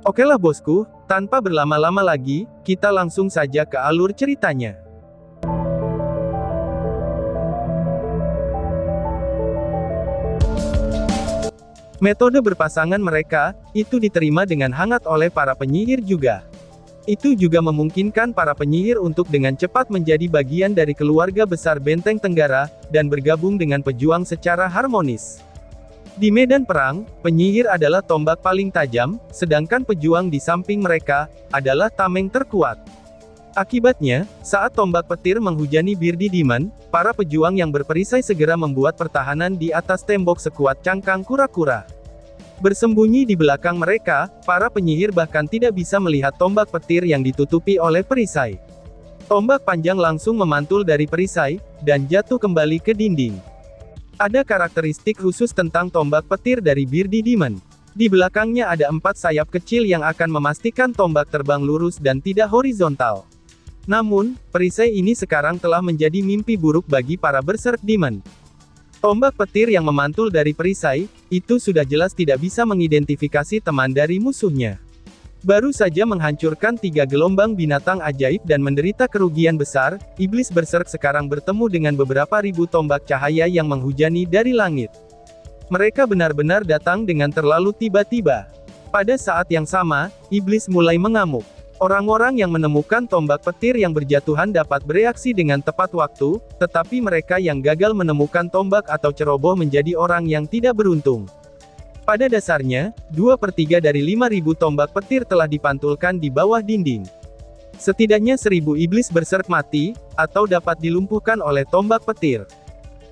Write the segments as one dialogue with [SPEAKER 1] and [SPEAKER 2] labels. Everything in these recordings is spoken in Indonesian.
[SPEAKER 1] Okelah bosku, tanpa berlama-lama lagi, kita langsung saja ke alur ceritanya. Metode berpasangan mereka, itu diterima dengan hangat oleh para penyihir juga. Itu juga memungkinkan para penyihir untuk dengan cepat menjadi bagian dari keluarga besar Benteng Tenggara, dan bergabung dengan pejuang secara harmonis. Di medan perang, penyihir adalah tombak paling tajam, sedangkan pejuang di samping mereka, adalah tameng terkuat. Akibatnya, saat tombak petir menghujani Bearded Demon, para pejuang yang berperisai segera membuat pertahanan di atas tembok sekuat cangkang kura-kura. Bersembunyi di belakang mereka, para penyihir bahkan tidak bisa melihat tombak petir yang ditutupi oleh perisai. Tombak panjang langsung memantul dari perisai, dan jatuh kembali ke dinding. Ada karakteristik khusus tentang tombak petir dari Bearded Demon. Di belakangnya ada 4 sayap kecil yang akan memastikan tombak terbang lurus dan tidak horizontal. Namun, perisai ini sekarang telah menjadi mimpi buruk bagi para Berserk Demon. Tombak petir yang memantul dari perisai, itu sudah jelas tidak bisa mengidentifikasi teman dari musuhnya. Baru saja menghancurkan 3 gelombang binatang ajaib dan menderita kerugian besar, iblis Berserk sekarang bertemu dengan beberapa ribu tombak cahaya yang menghujani dari langit. Mereka benar-benar datang dengan terlalu tiba-tiba. Pada saat yang sama, iblis mulai mengamuk. Orang-orang yang menemukan tombak petir yang berjatuhan dapat bereaksi dengan tepat waktu, tetapi mereka yang gagal menemukan tombak atau ceroboh menjadi orang yang tidak beruntung. Pada dasarnya, 2/3 dari 5.000 tombak petir telah dipantulkan di bawah dinding. Setidaknya 1.000 iblis Berserk mati, atau dapat dilumpuhkan oleh tombak petir.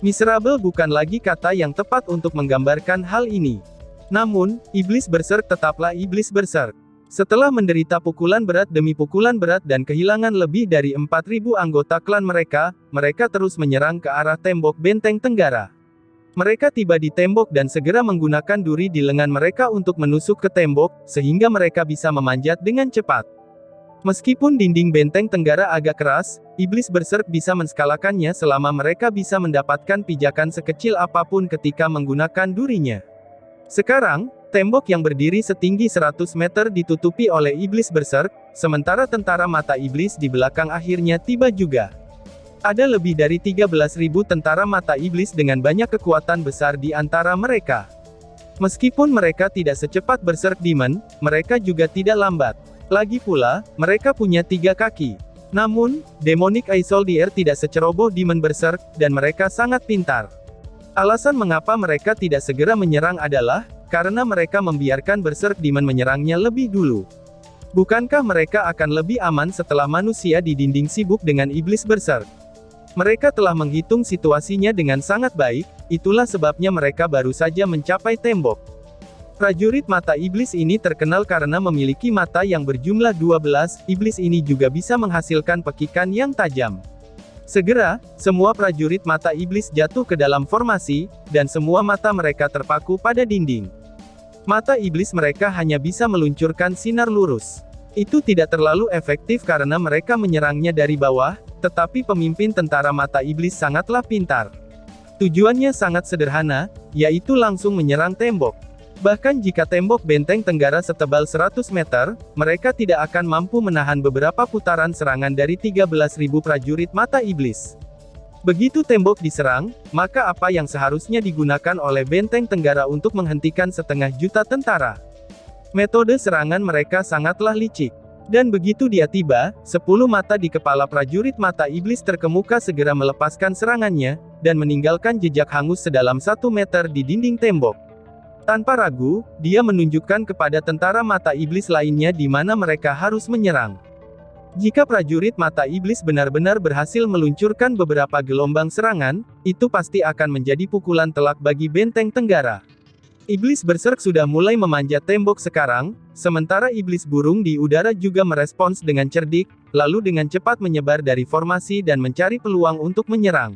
[SPEAKER 1] Miserable bukan lagi kata yang tepat untuk menggambarkan hal ini. Namun, iblis Berserk tetaplah iblis Berserk. Setelah menderita pukulan berat demi pukulan berat dan kehilangan lebih dari 4.000 anggota klan mereka, mereka terus menyerang ke arah tembok Benteng Tenggara. Mereka tiba di tembok dan segera menggunakan duri di lengan mereka untuk menusuk ke tembok, sehingga mereka bisa memanjat dengan cepat. Meskipun dinding Benteng Tenggara agak keras, iblis Berserk bisa menskalakannya selama mereka bisa mendapatkan pijakan sekecil apapun ketika menggunakan durinya. Sekarang, tembok yang berdiri setinggi 100 meter ditutupi oleh iblis Berserk, sementara tentara mata iblis di belakang akhirnya tiba juga. Ada lebih dari 13.000 tentara mata iblis dengan banyak kekuatan besar di antara mereka. Meskipun mereka tidak secepat Berserk Demon, mereka juga tidak lambat. Lagi pula, mereka punya 3 kaki. Namun, Demonic Eye Soldier tidak seceroboh Demon Berserk, dan mereka sangat pintar. Alasan mengapa mereka tidak segera menyerang adalah, karena mereka membiarkan Berserk Demon menyerangnya lebih dulu. Bukankah mereka akan lebih aman setelah manusia di dinding sibuk dengan iblis Berserk? Mereka telah menghitung situasinya dengan sangat baik, itulah sebabnya mereka baru saja mencapai tembok. Prajurit mata iblis ini terkenal karena memiliki mata yang berjumlah 12, iblis ini juga bisa menghasilkan pekikan yang tajam. Segera, semua prajurit mata iblis jatuh ke dalam formasi, dan semua mata mereka terpaku pada dinding. Mata iblis mereka hanya bisa meluncurkan sinar lurus. Itu tidak terlalu efektif karena mereka menyerangnya dari bawah, tetapi pemimpin tentara mata iblis sangatlah pintar. Tujuannya sangat sederhana, yaitu langsung menyerang tembok. Bahkan jika tembok Benteng Tenggara setebal 100 meter, mereka tidak akan mampu menahan beberapa putaran serangan dari 13.000 prajurit mata iblis. Begitu tembok diserang, maka apa yang seharusnya digunakan oleh Benteng Tenggara untuk menghentikan 500.000 tentara? Metode serangan mereka sangatlah licik. Dan begitu dia tiba, 10 mata di kepala prajurit mata iblis terkemuka segera melepaskan serangannya, dan meninggalkan jejak hangus sedalam 1 meter di dinding tembok. Tanpa ragu, dia menunjukkan kepada tentara mata iblis lainnya di mana mereka harus menyerang. Jika prajurit mata iblis benar-benar berhasil meluncurkan beberapa gelombang serangan, itu pasti akan menjadi pukulan telak bagi Benteng Tenggara. Iblis Berserk sudah mulai memanjat tembok sekarang, sementara iblis burung di udara juga merespons dengan cerdik, lalu dengan cepat menyebar dari formasi dan mencari peluang untuk menyerang.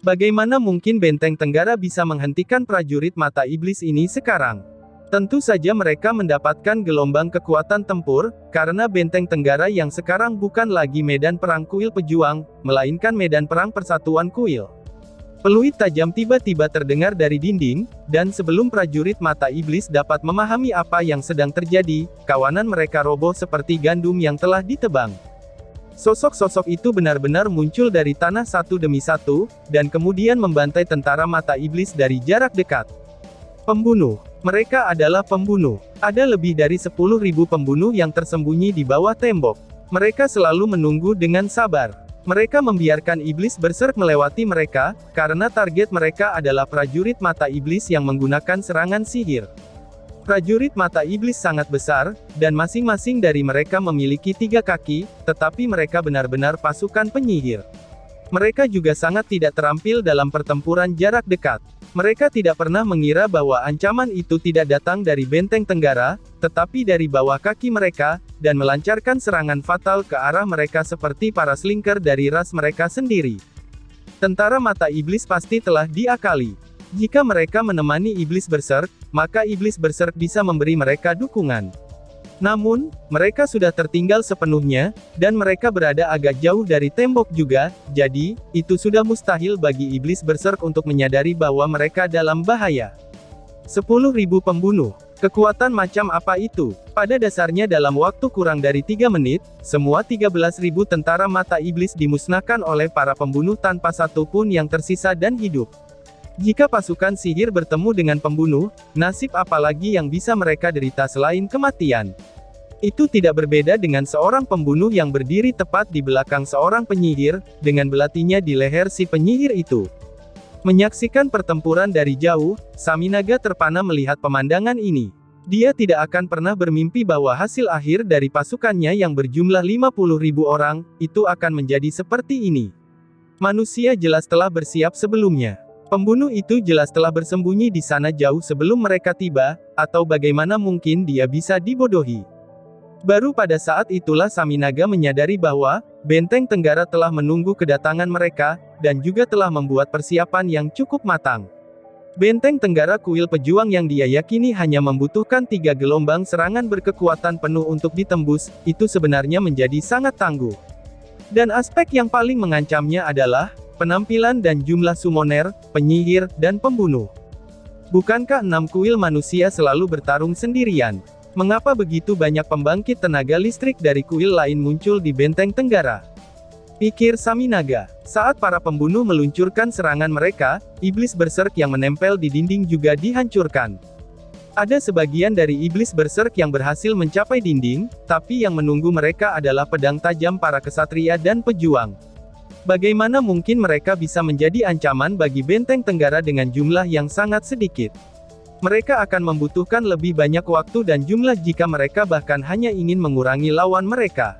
[SPEAKER 1] Bagaimana mungkin Benteng Tenggara bisa menghentikan prajurit mata iblis ini sekarang? Tentu saja mereka mendapatkan gelombang kekuatan tempur, karena Benteng Tenggara yang sekarang bukan lagi medan perang kuil pejuang, melainkan medan perang persatuan kuil. Peluit tajam tiba-tiba terdengar dari dinding, dan sebelum prajurit mata iblis dapat memahami apa yang sedang terjadi, kawanan mereka roboh seperti gandum yang telah ditebang. Sosok-sosok itu benar-benar muncul dari tanah satu demi satu, dan kemudian membantai tentara mata iblis dari jarak dekat. Pembunuh. Mereka adalah pembunuh. Ada lebih dari 10.000 pembunuh yang tersembunyi di bawah tembok. Mereka selalu menunggu dengan sabar. Mereka membiarkan iblis berserk melewati mereka, karena target mereka adalah prajurit mata iblis yang menggunakan serangan sihir. Prajurit mata iblis sangat besar, dan masing-masing dari mereka memiliki 3 kaki, tetapi mereka benar-benar pasukan penyihir. Mereka juga sangat tidak terampil dalam pertempuran jarak dekat. Mereka tidak pernah mengira bahwa ancaman itu tidak datang dari benteng tenggara, tetapi dari bawah kaki mereka, dan melancarkan serangan fatal ke arah mereka seperti para slinker dari ras mereka sendiri. Tentara mata iblis pasti telah diakali. Jika mereka menemani iblis berserk, maka iblis berserk bisa memberi mereka dukungan. Namun, mereka sudah tertinggal sepenuhnya, dan mereka berada agak jauh dari tembok juga, jadi, itu sudah mustahil bagi iblis berserk untuk menyadari bahwa mereka dalam bahaya. 10.000 pembunuh. Kekuatan macam apa itu? Pada dasarnya dalam waktu kurang dari 3 menit, semua 13.000 tentara mata iblis dimusnahkan oleh para pembunuh tanpa satu pun yang tersisa dan hidup. Jika pasukan sihir bertemu dengan pembunuh, nasib apa lagi yang bisa mereka derita selain kematian? Itu tidak berbeda dengan seorang pembunuh yang berdiri tepat di belakang seorang penyihir, dengan belatinya di leher si penyihir itu. Menyaksikan pertempuran dari jauh, Saminaga terpana melihat pemandangan ini. Dia tidak akan pernah bermimpi bahwa hasil akhir dari pasukannya yang berjumlah 50.000 orang, itu akan menjadi seperti ini. Manusia jelas telah bersiap sebelumnya. Pembunuh itu jelas telah bersembunyi di sana jauh sebelum mereka tiba, atau bagaimana mungkin dia bisa dibodohi. Baru pada saat itulah Saminaga menyadari bahwa, benteng tenggara telah menunggu kedatangan mereka, dan juga telah membuat persiapan yang cukup matang. Benteng tenggara kuil pejuang yang dia yakini hanya membutuhkan 3 gelombang serangan berkekuatan penuh untuk ditembus, itu sebenarnya menjadi sangat tangguh. Dan aspek yang paling mengancamnya adalah, penampilan dan jumlah summoner, penyihir, dan pembunuh. Bukankah 6 kuil manusia selalu bertarung sendirian? Mengapa begitu banyak pembangkit tenaga listrik dari kuil lain muncul di benteng tenggara? Pikir Saminaga. Saat para pembunuh meluncurkan serangan mereka, iblis berserk yang menempel di dinding juga dihancurkan. Ada sebagian dari iblis berserk yang berhasil mencapai dinding, tapi yang menunggu mereka adalah pedang tajam para kesatria dan pejuang. Bagaimana mungkin mereka bisa menjadi ancaman bagi benteng tenggara dengan jumlah yang sangat sedikit? Mereka akan membutuhkan lebih banyak waktu dan jumlah jika mereka bahkan hanya ingin mengurangi lawan mereka.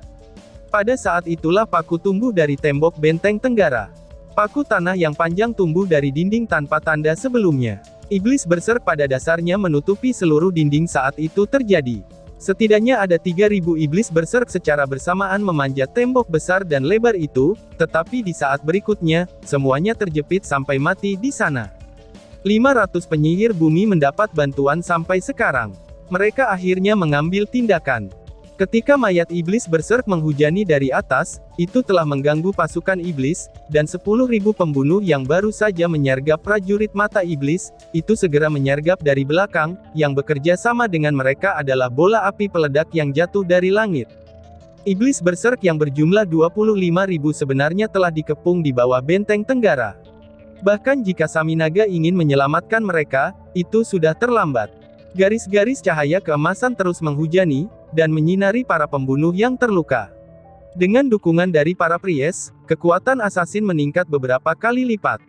[SPEAKER 1] Pada saat itulah paku tumbuh dari tembok benteng tenggara. Paku tanah yang panjang tumbuh dari dinding tanpa tanda sebelumnya. Iblis berserk pada dasarnya menutupi seluruh dinding saat itu terjadi. Setidaknya ada 3.000 iblis berserk secara bersamaan memanjat tembok besar dan lebar itu, tetapi di saat berikutnya, semuanya terjepit sampai mati di sana. 500 penyihir bumi mendapat bantuan sampai sekarang. Mereka akhirnya mengambil tindakan. Ketika mayat iblis berserk menghujani dari atas, itu telah mengganggu pasukan iblis, dan 10.000 pembunuh yang baru saja menyergap prajurit mata iblis, itu segera menyergap dari belakang, yang bekerja sama dengan mereka adalah bola api peledak yang jatuh dari langit. Iblis berserk yang berjumlah 25.000 sebenarnya telah dikepung di bawah benteng tenggara. Bahkan jika Saminaga ingin menyelamatkan mereka, itu sudah terlambat. Garis-garis cahaya keemasan terus menghujani, dan menyinari para pembunuh yang terluka. Dengan dukungan dari para Priest, kekuatan asasin meningkat beberapa kali lipat.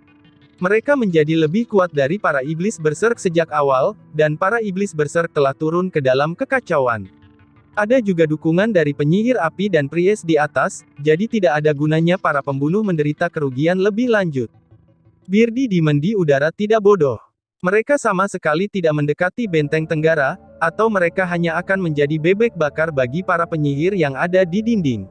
[SPEAKER 1] Mereka menjadi lebih kuat dari para iblis berserk sejak awal, dan para iblis berserk telah turun ke dalam kekacauan. Ada juga dukungan dari penyihir api dan Priest di atas, jadi tidak ada gunanya para pembunuh menderita kerugian lebih lanjut. Birdi Demon di udara tidak bodoh. Mereka sama sekali tidak mendekati benteng tenggara, atau mereka hanya akan menjadi bebek bakar bagi para penyihir yang ada di dinding.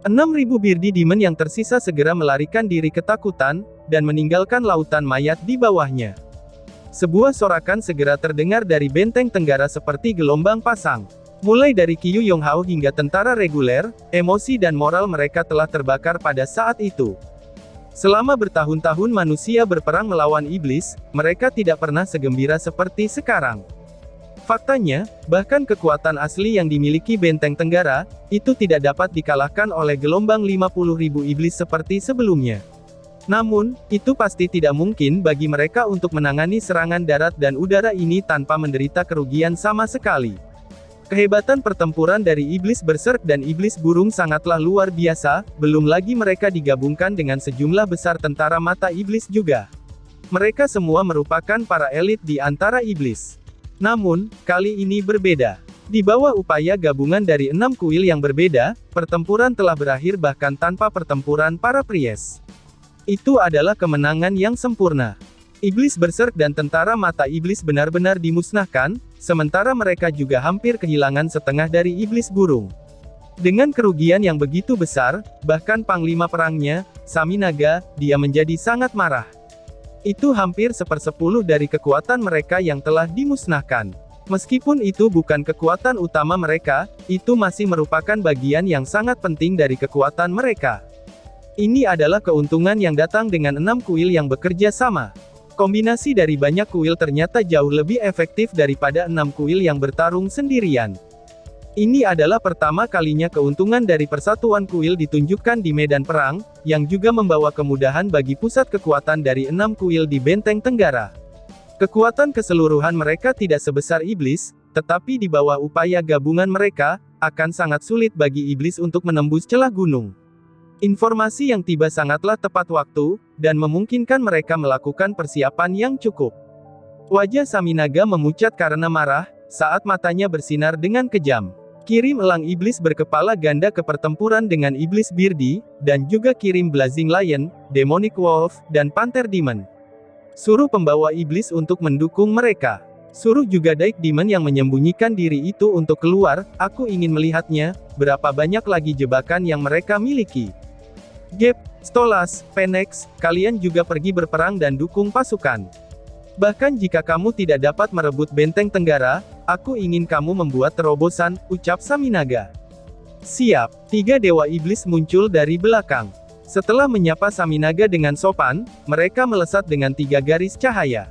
[SPEAKER 1] 6.000 Birdi Demon yang tersisa segera melarikan diri ketakutan, dan meninggalkan lautan mayat di bawahnya. Sebuah sorakan segera terdengar dari benteng tenggara seperti gelombang pasang. Mulai dari Qiyu Yonghao hingga tentara reguler, emosi dan moral mereka telah terbakar pada saat itu. Selama bertahun-tahun manusia berperang melawan iblis, mereka tidak pernah segembira seperti sekarang. Faktanya, bahkan kekuatan asli yang dimiliki Benteng Tenggara, itu tidak dapat dikalahkan oleh gelombang 50.000 iblis seperti sebelumnya. Namun, itu pasti tidak mungkin bagi mereka untuk menangani serangan darat dan udara ini tanpa menderita kerugian sama sekali. Kehebatan pertempuran dari iblis berserk dan iblis burung sangatlah luar biasa, belum lagi mereka digabungkan dengan sejumlah besar tentara mata iblis juga. Mereka semua merupakan para elit di antara iblis. Namun, kali ini berbeda. Di bawah upaya gabungan dari 6 kuil yang berbeda, pertempuran telah berakhir bahkan tanpa pertempuran para Pries. Itu adalah kemenangan yang sempurna. Iblis berserk dan tentara mata iblis benar-benar dimusnahkan, sementara mereka juga hampir kehilangan setengah dari iblis burung. Dengan kerugian yang begitu besar, bahkan panglima perangnya, Saminaga, dia menjadi sangat marah. Itu hampir 1/10 dari kekuatan mereka yang telah dimusnahkan. Meskipun itu bukan kekuatan utama mereka, itu masih merupakan bagian yang sangat penting dari kekuatan mereka. Ini adalah keuntungan yang datang dengan 6 kuil yang bekerja sama. Kombinasi dari banyak kuil ternyata jauh lebih efektif daripada 6 kuil yang bertarung sendirian. Ini adalah pertama kalinya keuntungan dari persatuan kuil ditunjukkan di medan perang, yang juga membawa kemudahan bagi pusat kekuatan dari 6 kuil di Benteng Tenggara. Kekuatan keseluruhan mereka tidak sebesar iblis, tetapi di bawah upaya gabungan mereka, akan sangat sulit bagi iblis untuk menembus celah gunung. Informasi yang tiba sangatlah tepat waktu, dan memungkinkan mereka melakukan persiapan yang cukup. Wajah Saminaga memucat karena marah, saat matanya bersinar dengan kejam. Kirim elang iblis berkepala ganda ke pertempuran dengan iblis Birdi, dan juga kirim Blazing Lion, Demonic Wolf, dan Panther Demon. Suruh pembawa iblis untuk mendukung mereka. Suruh juga Daik Demon yang menyembunyikan diri itu untuk keluar, aku ingin melihatnya, berapa banyak lagi jebakan yang mereka miliki. Gep, Stolas, Phoenix, kalian juga pergi berperang dan dukung pasukan. Bahkan jika kamu tidak dapat merebut Benteng Tenggara, aku ingin kamu membuat terobosan, ucap Saminaga. Siap, 3 dewa iblis muncul dari belakang. Setelah menyapa Saminaga dengan sopan, mereka melesat dengan 3 garis cahaya.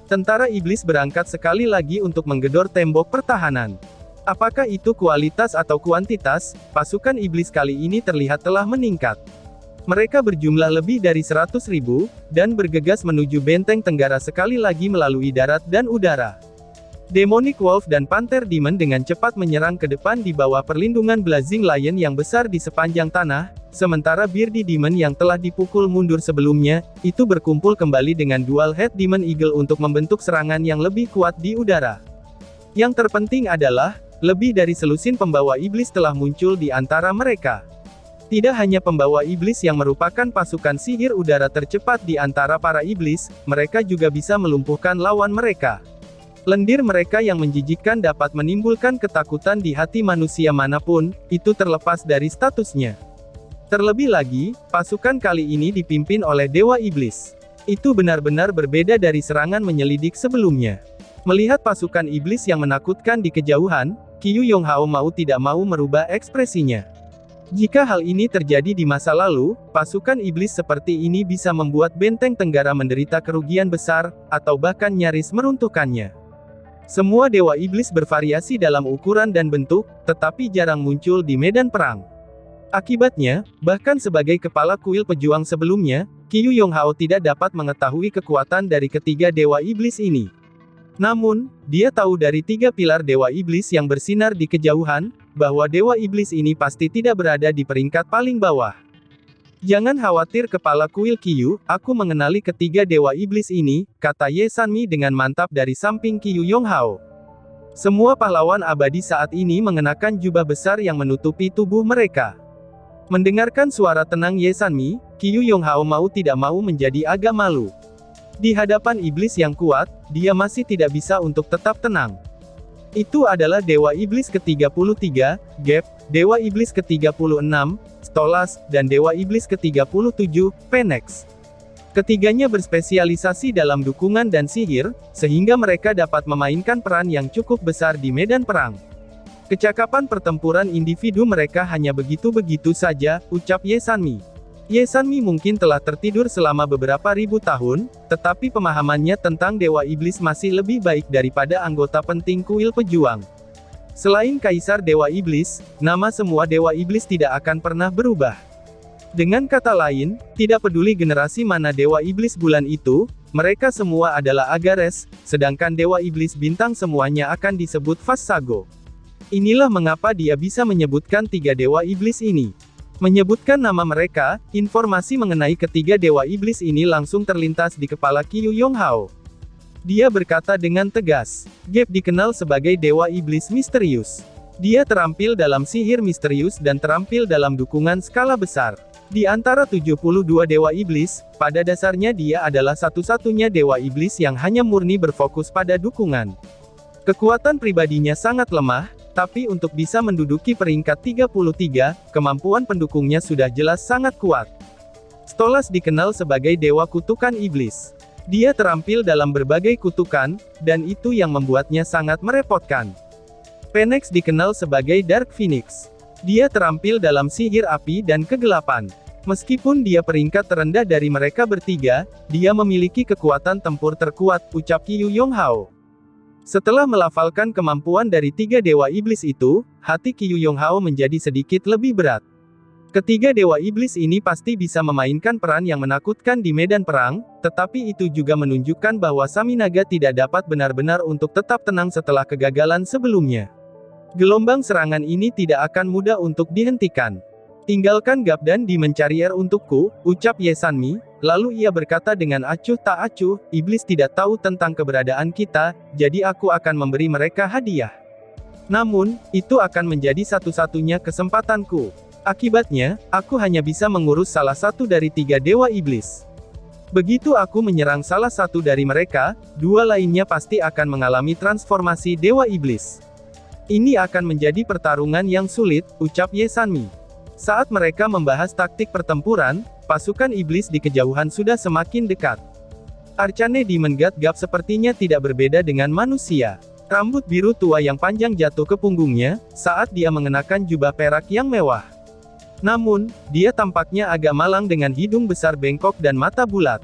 [SPEAKER 1] Tentara iblis berangkat sekali lagi untuk menggedor tembok pertahanan. Apakah itu kualitas atau kuantitas, pasukan iblis kali ini terlihat telah meningkat. Mereka berjumlah lebih dari 100.000, dan bergegas menuju Benteng Tenggara sekali lagi melalui darat dan udara. Demonic Wolf dan Panther Demon dengan cepat menyerang ke depan di bawah perlindungan Blazing Lion yang besar di sepanjang tanah, sementara Birdi Demon yang telah dipukul mundur sebelumnya, itu berkumpul kembali dengan Dual Head Demon Eagle untuk membentuk serangan yang lebih kuat di udara. Yang terpenting adalah, lebih dari selusin pembawa iblis telah muncul di antara mereka. Tidak hanya pembawa iblis yang merupakan pasukan sihir udara tercepat di antara para iblis, mereka juga bisa melumpuhkan lawan mereka. Lendir mereka yang menjijikkan dapat menimbulkan ketakutan di hati manusia manapun, itu terlepas dari statusnya. Terlebih lagi, pasukan kali ini dipimpin oleh Dewa Iblis. Itu benar-benar berbeda dari serangan menyelidik sebelumnya. Melihat pasukan iblis yang menakutkan di kejauhan, Qiyu Yonghao mau tidak mau merubah ekspresinya. Jika hal ini terjadi di masa lalu, pasukan iblis seperti ini bisa membuat Benteng Tenggara menderita kerugian besar, atau bahkan nyaris meruntuhkannya. Semua dewa iblis bervariasi dalam ukuran dan bentuk, tetapi jarang muncul di medan perang. Akibatnya, bahkan sebagai kepala kuil pejuang sebelumnya, Qiyu Yonghao tidak dapat mengetahui kekuatan dari ketiga dewa iblis ini. Namun, dia tahu dari 3 pilar dewa iblis yang bersinar di kejauhan, bahwa dewa iblis ini pasti tidak berada di peringkat paling bawah. Jangan khawatir kepala kuil Qiyu, aku mengenali ketiga dewa iblis ini, kata Ye Sanmi dengan mantap dari samping Qiyu Yonghao. Semua pahlawan abadi saat ini mengenakan jubah besar yang menutupi tubuh mereka. Mendengarkan suara tenang Ye Sanmi, Qiyu Yonghao mau tidak mau menjadi agak malu. Di hadapan iblis yang kuat, dia masih tidak bisa untuk tetap tenang. Itu adalah Dewa Iblis ke-33, Gep, Dewa Iblis ke-36, Stolas, dan Dewa Iblis ke-37, Phoenix. Ketiganya berspesialisasi dalam dukungan dan sihir, sehingga mereka dapat memainkan peran yang cukup besar di medan perang. Kecakapan pertempuran individu mereka hanya begitu-begitu saja, ucap Ye Sanmi. Ye Sanmi mungkin telah tertidur selama beberapa ribu tahun, tetapi pemahamannya tentang Dewa Iblis masih lebih baik daripada anggota penting kuil pejuang. Selain Kaisar Dewa Iblis, nama semua Dewa Iblis tidak akan pernah berubah. Dengan kata lain, tidak peduli generasi mana Dewa Iblis bulan itu, mereka semua adalah Agares, sedangkan Dewa Iblis bintang semuanya akan disebut Vassago. Inilah mengapa dia bisa menyebutkan tiga Dewa Iblis ini. Menyebutkan nama mereka, informasi mengenai ketiga Dewa Iblis ini langsung terlintas di kepala Qiu Yonghao. Dia berkata dengan tegas, Gap dikenal sebagai Dewa Iblis misterius. Dia terampil dalam sihir misterius dan terampil dalam dukungan skala besar. Di antara 72 Dewa Iblis, pada dasarnya dia adalah satu-satunya Dewa Iblis yang hanya murni berfokus pada dukungan. Kekuatan pribadinya sangat lemah, tapi untuk bisa menduduki peringkat 33, kemampuan pendukungnya sudah jelas sangat kuat. Stolas dikenal sebagai Dewa Kutukan Iblis. Dia terampil dalam berbagai kutukan, dan itu yang membuatnya sangat merepotkan. Phoenix dikenal sebagai Dark Phoenix. Dia terampil dalam sihir api dan kegelapan. Meskipun dia peringkat terendah dari mereka bertiga, dia memiliki kekuatan tempur terkuat, ucap Qiu Yonghao. Setelah melafalkan kemampuan dari tiga Dewa Iblis itu, hati Qiu Yonghao menjadi sedikit lebih berat. Ketiga Dewa Iblis ini pasti bisa memainkan peran yang menakutkan di medan perang, tetapi itu juga menunjukkan bahwa Saminaga tidak dapat benar-benar untuk tetap tenang setelah kegagalan sebelumnya. Gelombang serangan ini tidak akan mudah untuk dihentikan. Tinggalkan Gap dan di mencari untukku, ucap Ye Sanmi, lalu ia berkata dengan acuh tak acuh, iblis tidak tahu tentang keberadaan kita, jadi aku akan memberi mereka hadiah. Namun, itu akan menjadi satu-satunya kesempatanku. Akibatnya, aku hanya bisa mengurus salah satu dari tiga Dewa Iblis. Begitu aku menyerang salah satu dari mereka, dua lainnya pasti akan mengalami transformasi Dewa Iblis. Ini akan menjadi pertarungan yang sulit, ucap Ye Sanmi. Saat mereka membahas taktik pertempuran, pasukan iblis di kejauhan sudah semakin dekat. Arcane Demon God Gap sepertinya tidak berbeda dengan manusia. Rambut biru tua yang panjang jatuh ke punggungnya, saat dia mengenakan jubah perak yang mewah. Namun, dia tampaknya agak malang dengan hidung besar bengkok dan mata bulat.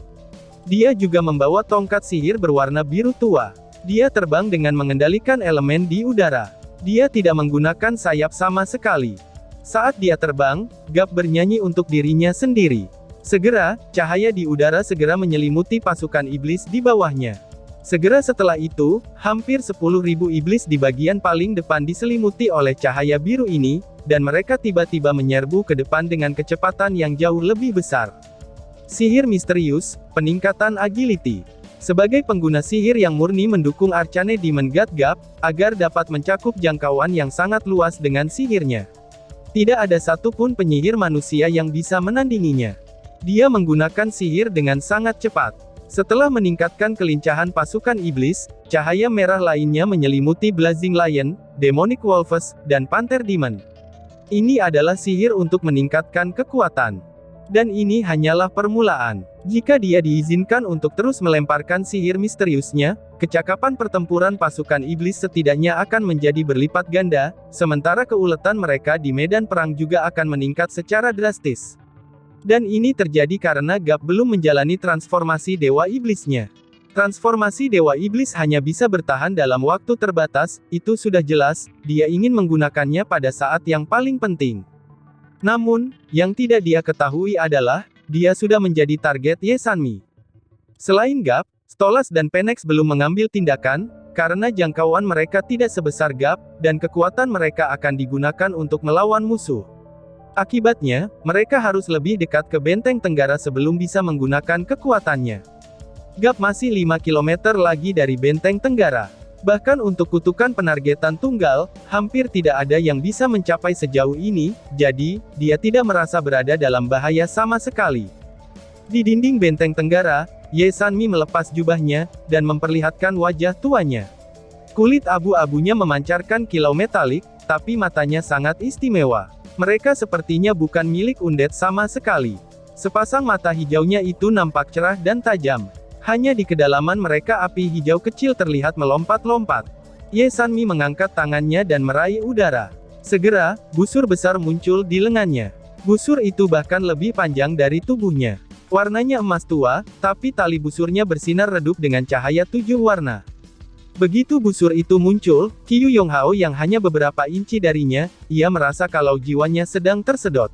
[SPEAKER 1] Dia juga membawa tongkat sihir berwarna biru tua. Dia terbang dengan mengendalikan elemen di udara. Dia tidak menggunakan sayap sama sekali. Saat dia terbang, Gap bernyanyi untuk dirinya sendiri. Segera, cahaya di udara segera menyelimuti pasukan iblis di bawahnya. Segera setelah itu, hampir 10.000 iblis di bagian paling depan diselimuti oleh cahaya biru ini, dan mereka tiba-tiba menyerbu ke depan dengan kecepatan yang jauh lebih besar. Sihir misterius, peningkatan agility. Sebagai pengguna sihir yang murni mendukung Arcane Demon God Gap, agar dapat mencakup jangkauan yang sangat luas dengan sihirnya. Tidak ada satupun penyihir manusia yang bisa menandinginya. Dia menggunakan sihir dengan sangat cepat. Setelah meningkatkan kelincahan pasukan iblis, cahaya merah lainnya menyelimuti Blazing Lion, Demonic Wolves, dan Panther Demon. Ini adalah sihir untuk meningkatkan kekuatan. Dan ini hanyalah permulaan. Jika dia diizinkan untuk terus melemparkan sihir misteriusnya, kecakapan pertempuran pasukan iblis setidaknya akan menjadi berlipat ganda, sementara keuletan mereka di medan perang juga akan meningkat secara drastis. Dan ini terjadi karena Gap belum menjalani transformasi Dewa Iblisnya. Transformasi Dewa Iblis hanya bisa bertahan dalam waktu terbatas, itu sudah jelas, dia ingin menggunakannya pada saat yang paling penting. Namun, yang tidak dia ketahui adalah, dia sudah menjadi target Ye Sanmi. Selain Gap, Stolas dan Phoenix belum mengambil tindakan, karena jangkauan mereka tidak sebesar Gap, dan kekuatan mereka akan digunakan untuk melawan musuh. Akibatnya, mereka harus lebih dekat ke benteng Tenggara sebelum bisa menggunakan kekuatannya. Gap masih 5 km lagi dari benteng Tenggara. Bahkan untuk kutukan penargetan tunggal, hampir tidak ada yang bisa mencapai sejauh ini, jadi, dia tidak merasa berada dalam bahaya sama sekali. Di dinding benteng Tenggara, Ye Sanmi melepas jubahnya, dan memperlihatkan wajah tuanya. Kulit abu-abunya memancarkan kilau metalik, tapi matanya sangat istimewa. Mereka sepertinya bukan milik undead sama sekali. Sepasang mata hijaunya itu nampak cerah dan tajam. Hanya di kedalaman mereka api hijau kecil terlihat melompat-lompat. Ye Sanmi mengangkat tangannya dan meraih udara. Segera, busur besar muncul di lengannya. Busur itu bahkan lebih panjang dari tubuhnya. Warnanya emas tua, tapi tali busurnya bersinar redup dengan cahaya 7 warna. Begitu busur itu muncul, Qiu Yonghao yang hanya beberapa inci darinya, ia merasa kalau jiwanya sedang tersedot.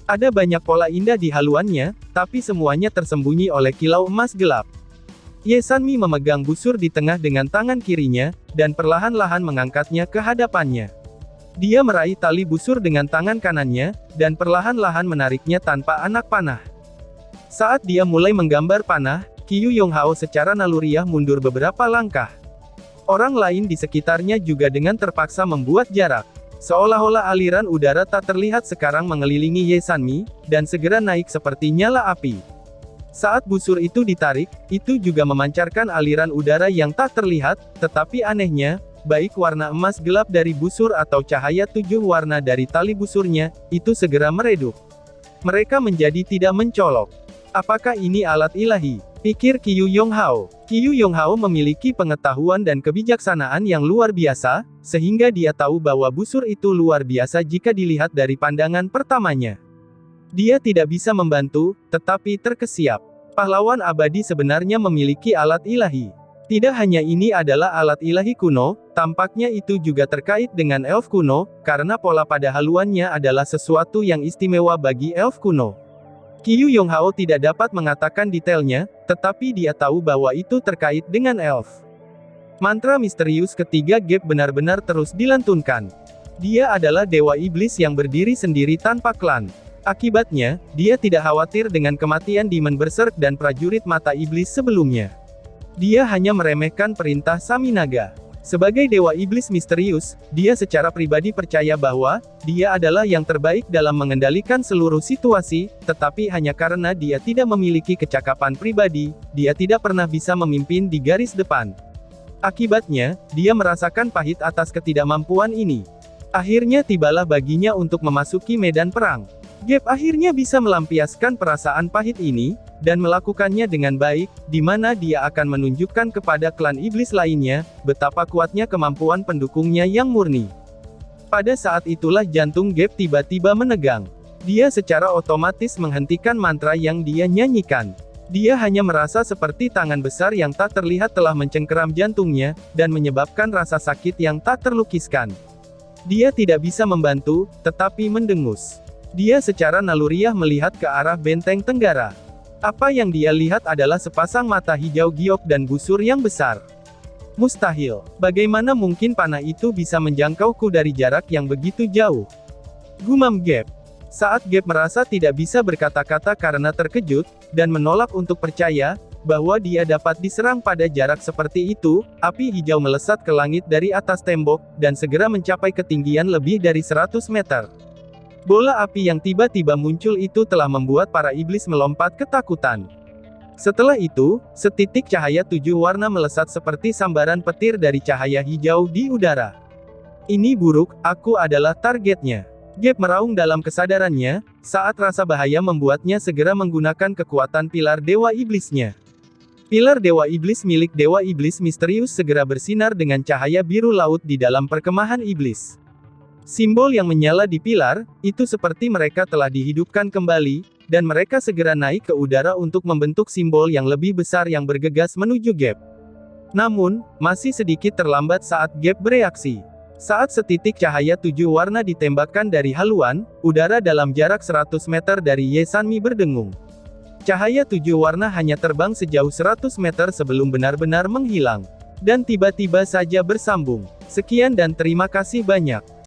[SPEAKER 1] Ada banyak pola indah di haluannya, tapi semuanya tersembunyi oleh kilau emas gelap. Ye Sanmi memegang busur di tengah dengan tangan kirinya, dan perlahan-lahan mengangkatnya ke hadapannya. Dia meraih tali busur dengan tangan kanannya, dan perlahan-lahan menariknya tanpa anak panah. Saat dia mulai menggambar panah, Qiu Yonghao secara naluriah mundur beberapa langkah. Orang lain di sekitarnya juga dengan terpaksa membuat jarak. Seolah-olah aliran udara tak terlihat sekarang mengelilingi Ye Sanmi, dan segera naik seperti nyala api. Saat busur itu ditarik, itu juga memancarkan aliran udara yang tak terlihat, tetapi anehnya, baik warna emas gelap dari busur atau cahaya 7 warna dari tali busurnya, itu segera meredup. Mereka menjadi tidak mencolok. Apakah ini alat ilahi? Pikir Qiu Yonghao. Qiu Yonghao memiliki pengetahuan dan kebijaksanaan yang luar biasa, sehingga dia tahu bahwa busur itu luar biasa jika dilihat dari pandangan pertamanya. Dia tidak bisa membantu, tetapi terkesiap. Pahlawan abadi sebenarnya memiliki alat ilahi. Tidak hanya ini adalah alat ilahi kuno, tampaknya itu juga terkait dengan elf kuno, karena pola pada haluannya adalah sesuatu yang istimewa bagi elf kuno. Qiu Yonghao tidak dapat mengatakan detailnya, tetapi dia tahu bahwa itu terkait dengan elf. Mantra misterius ketiga Gap benar-benar terus dilantunkan. Dia adalah dewa iblis yang berdiri sendiri tanpa klan. Akibatnya, dia tidak khawatir dengan kematian Demon Berserk dan prajurit mata iblis sebelumnya. Dia hanya meremehkan perintah Saminaga. Sebagai dewa iblis misterius, dia secara pribadi percaya bahwa dia adalah yang terbaik dalam mengendalikan seluruh situasi, tetapi hanya karena dia tidak memiliki kecakapan pribadi, dia tidak pernah bisa memimpin di garis depan. Akibatnya, dia merasakan pahit atas ketidakmampuan ini. Akhirnya tibalah baginya untuk memasuki medan perang. Gap akhirnya bisa melampiaskan perasaan pahit ini, dan melakukannya dengan baik, di mana dia akan menunjukkan kepada klan iblis lainnya, betapa kuatnya kemampuan pendukungnya yang murni. Pada saat itulah jantung Gap tiba-tiba menegang. Dia secara otomatis menghentikan mantra yang dia nyanyikan. Dia hanya merasa seperti tangan besar yang tak terlihat telah mencengkeram jantungnya, dan menyebabkan rasa sakit yang tak terlukiskan. Dia tidak bisa membantu, tetapi mendengus. Dia secara naluriah melihat ke arah benteng tenggara. Apa yang dia lihat adalah sepasang mata hijau giok dan busur yang besar. Mustahil. Bagaimana mungkin panah itu bisa menjangkauku dari jarak yang begitu jauh? Gumam Gap. Saat Gap merasa tidak bisa berkata-kata karena terkejut, dan menolak untuk percaya, bahwa dia dapat diserang pada jarak seperti itu, api hijau melesat ke langit dari atas tembok, dan segera mencapai ketinggian lebih dari 100 meter. Bola api yang tiba-tiba muncul itu telah membuat para iblis melompat ketakutan. Setelah itu, setitik cahaya 7 warna melesat seperti sambaran petir dari cahaya hijau di udara. Ini buruk, aku adalah targetnya. Gap meraung dalam kesadarannya, saat rasa bahaya membuatnya segera menggunakan kekuatan pilar dewa iblisnya. Pilar dewa iblis milik dewa iblis misterius segera bersinar dengan cahaya biru laut di dalam perkemahan iblis. Simbol yang menyala di pilar, itu seperti mereka telah dihidupkan kembali, dan mereka segera naik ke udara untuk membentuk simbol yang lebih besar yang bergegas menuju Gap. Namun, masih sedikit terlambat saat Gap bereaksi. Saat setitik cahaya 7 warna ditembakkan dari haluan, udara dalam jarak 100 meter dari Ye Sanmi berdengung. Cahaya 7 warna hanya terbang sejauh 100 meter sebelum benar-benar menghilang. Dan tiba-tiba saja bersambung. Sekian dan terima kasih banyak.